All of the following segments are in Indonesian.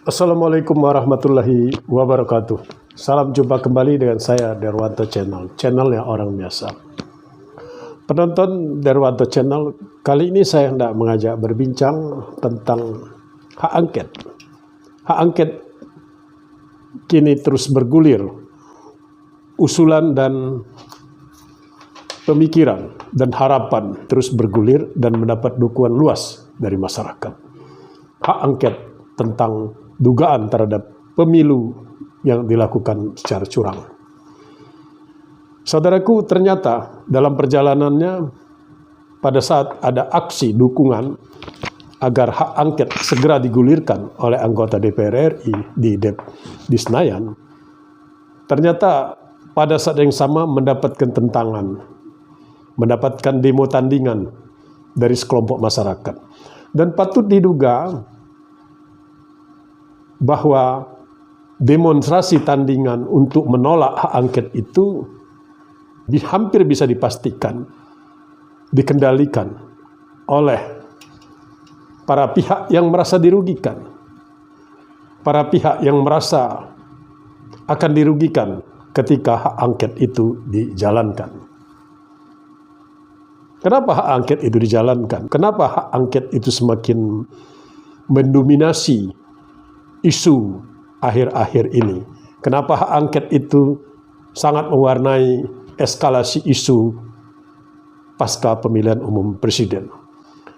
Assalamualaikum warahmatullahi wabarakatuh. Salam jumpa kembali dengan saya Derwanto Channel, channelnya orang biasa. Penonton Derwanto Channel, kali ini saya hendak mengajak berbincang tentang hak angket. Hak angket kini terus bergulir, usulan dan pemikiran dan harapan terus bergulir dan mendapat dukungan luas dari masyarakat. Hak angket tentang dugaan terhadap pemilu yang dilakukan secara curang. Saudaraku, ternyata dalam perjalanannya pada saat ada aksi dukungan agar hak angket segera digulirkan oleh anggota DPR RI di Senayan, ternyata pada saat yang sama mendapatkan tentangan, mendapatkan demo tandingan dari sekelompok masyarakat. Dan patut diduga bahwa demonstrasi tandingan untuk menolak hak angket itu hampir bisa dipastikan dikendalikan oleh para pihak yang merasa dirugikan, para pihak yang merasa akan dirugikan ketika hak angket itu dijalankan. Kenapa hak angket itu dijalankan? Kenapa hak angket itu semakin mendominasi isu akhir-akhir ini? Kenapa hak angket itu sangat mewarnai eskalasi isu pasca pemilihan umum presiden?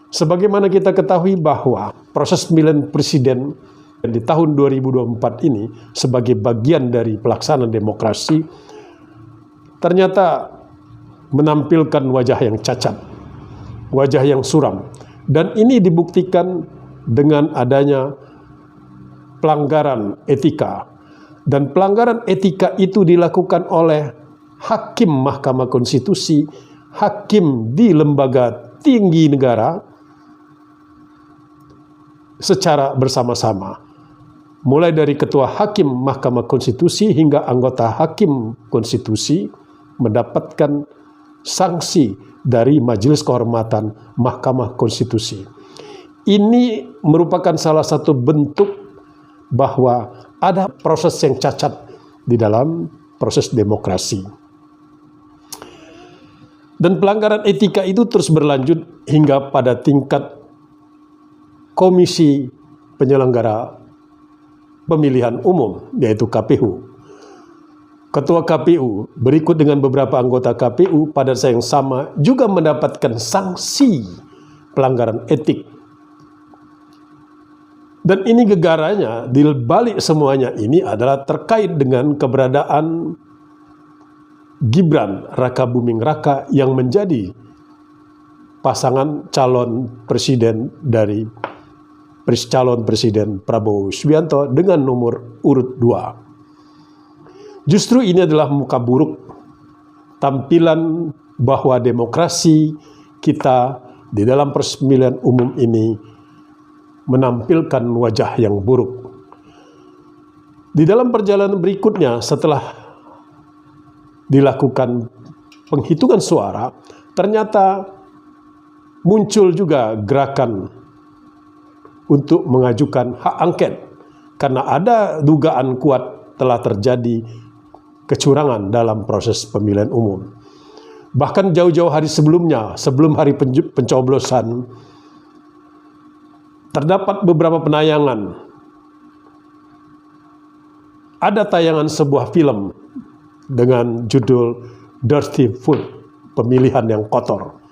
Sebagaimana kita ketahui bahwa proses pemilihan presiden di tahun 2024 ini sebagai bagian dari pelaksanaan demokrasi ternyata menampilkan wajah yang cacat, wajah yang suram. Dan ini dibuktikan dengan adanya pelanggaran etika. Dan pelanggaran etika itu dilakukan oleh hakim Mahkamah Konstitusi, hakim di lembaga tinggi negara secara bersama-sama. Mulai dari ketua hakim Mahkamah Konstitusi hingga anggota hakim konstitusi mendapatkan sanksi dari Majelis Kehormatan Mahkamah Konstitusi. Ini merupakan salah satu bentuk bahwa ada proses yang cacat di dalam proses demokrasi. Dan pelanggaran etika itu terus berlanjut hingga pada tingkat Komisi Penyelenggara Pemilihan Umum, yaitu KPU. Ketua KPU berikut dengan beberapa anggota KPU pada saat yang sama juga mendapatkan sanksi pelanggaran etik. Dan ini gegaranya di balik semuanya ini adalah terkait dengan keberadaan Gibran Rakabuming Raka yang menjadi pasangan calon presiden dari calon presiden Prabowo Subianto dengan nomor urut 2. Justru ini adalah muka buruk tampilan bahwa demokrasi kita di dalam proses pemilihan umum ini menampilkan wajah yang buruk. Di dalam perjalanan berikutnya setelah dilakukan penghitungan suara, ternyata muncul juga gerakan untuk mengajukan hak angket karena ada dugaan kuat telah terjadi kecurangan dalam proses pemilihan umum. Bahkan jauh-jauh hari sebelumnya, sebelum hari pencoblosan, terdapat beberapa penayangan. Ada tayangan sebuah film dengan judul Dirty Food, Pemilihan yang Kotor.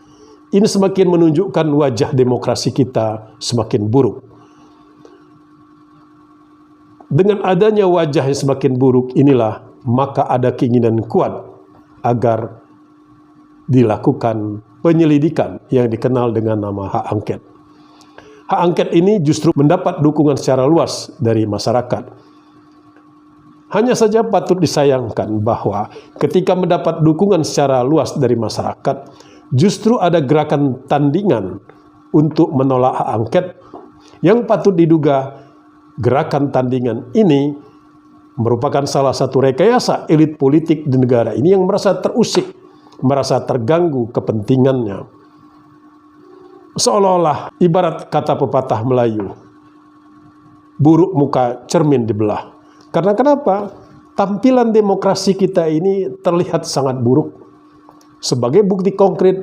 Ini semakin menunjukkan wajah demokrasi kita semakin buruk. Dengan adanya wajah yang semakin buruk inilah maka ada keinginan kuat agar dilakukan penyelidikan yang dikenal dengan nama hak angket. Hak angket ini justru mendapat dukungan secara luas dari masyarakat. Hanya saja patut disayangkan bahwa ketika mendapat dukungan secara luas dari masyarakat, justru ada gerakan tandingan untuk menolak hak angket yang patut diduga gerakan tandingan ini merupakan salah satu rekayasa elit politik di negara ini yang merasa terusik, merasa terganggu kepentingannya. Seolah-olah ibarat kata pepatah Melayu, buruk muka cermin dibelah. Karena kenapa? Tampilan demokrasi kita ini terlihat sangat buruk. Sebagai bukti konkret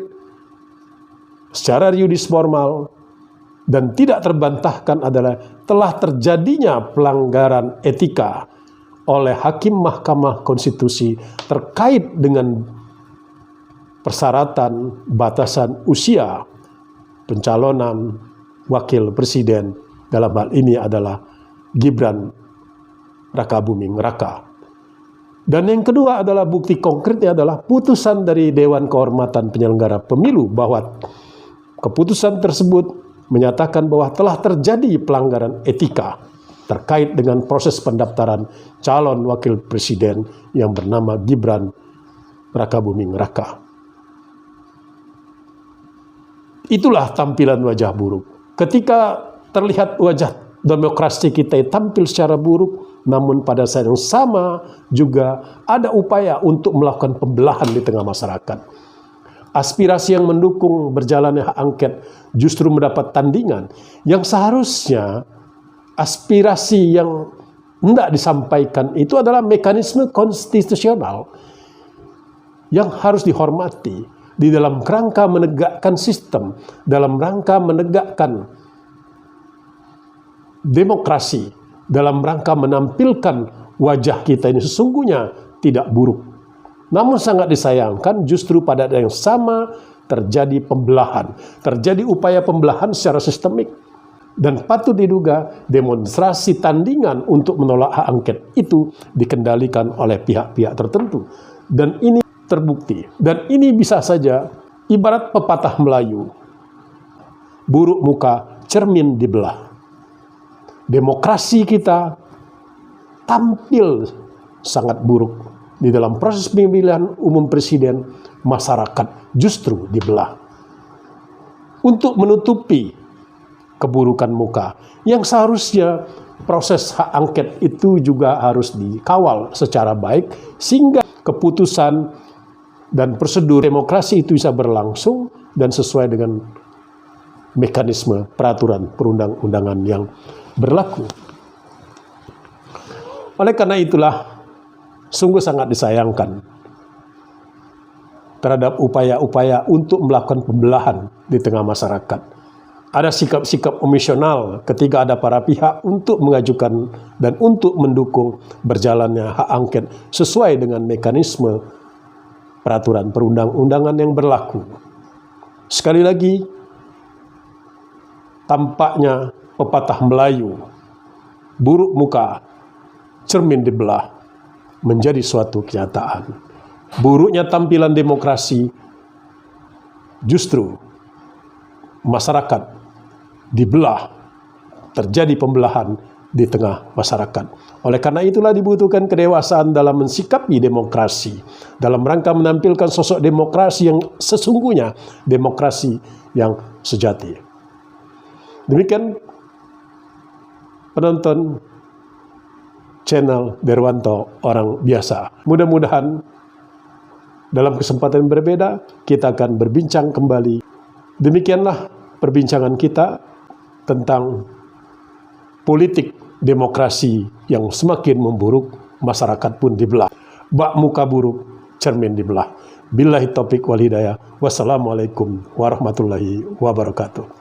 secara yuridis formal dan tidak terbantahkan adalah telah terjadinya pelanggaran etika oleh hakim Mahkamah Konstitusi terkait dengan persyaratan batasan usia pencalonan wakil presiden, dalam hal ini adalah Gibran Rakabuming Raka. Dan yang kedua adalah bukti konkretnya adalah putusan dari Dewan Kehormatan Penyelenggara Pemilu bahwa keputusan tersebut menyatakan bahwa telah terjadi pelanggaran etika terkait dengan proses pendaftaran calon wakil presiden yang bernama Gibran Rakabuming Raka. Itulah tampilan wajah buruk. Ketika terlihat wajah demokrasi kita tampil secara buruk, namun pada saat yang sama juga ada upaya untuk melakukan pembelahan di tengah masyarakat. Aspirasi yang mendukung berjalannya hak angket justru mendapat tandingan yang seharusnya aspirasi yang hendak disampaikan itu adalah mekanisme konstitusional yang harus dihormati di dalam rangka menegakkan sistem, dalam rangka menegakkan demokrasi, dalam rangka menampilkan wajah kita ini sesungguhnya tidak buruk. Namun sangat disayangkan justru pada yang sama terjadi pembelahan, terjadi upaya pembelahan secara sistemik. Dan patut diduga demonstrasi tandingan untuk menolak hak angket itu dikendalikan oleh pihak-pihak tertentu. Dan ini terbukti. Dan ini bisa saja ibarat pepatah Melayu, buruk muka cermin dibelah. Demokrasi kita tampil sangat buruk di dalam proses pemilihan umum presiden, masyarakat justru dibelah. Untuk menutupi keburukan muka yang seharusnya proses hak angket itu juga harus dikawal secara baik sehingga keputusan dan prosedur demokrasi itu bisa berlangsung dan sesuai dengan mekanisme peraturan perundang-undangan yang berlaku. Oleh karena itulah sungguh sangat disayangkan terhadap upaya-upaya untuk melakukan pembelahan di tengah masyarakat. Ada sikap-sikap emosional ketika ada para pihak untuk mengajukan dan untuk mendukung berjalannya hak angket sesuai dengan mekanisme peraturan perundang-undangan yang berlaku. Sekali lagi, tampaknya pepatah Melayu, buruk muka cermin dibelah, menjadi suatu kenyataan. Buruknya tampilan demokrasi justru masyarakat dibelah, terjadi pembelahan di tengah masyarakat. Oleh karena itulah dibutuhkan kedewasaan dalam mensikapi demokrasi, dalam rangka menampilkan sosok demokrasi yang sesungguhnya, demokrasi yang sejati. Demikian penonton channel Derwanto Orang Biasa. Mudah-mudahan dalam kesempatan yang berbeda kita akan berbincang kembali. Demikianlah perbincangan kita tentang politik demokrasi yang semakin memburuk, masyarakat pun dibelah. Bak muka buruk, cermin dibelah. Billahi taufiq wal hidayah. Wassalamualaikum warahmatullahi wabarakatuh.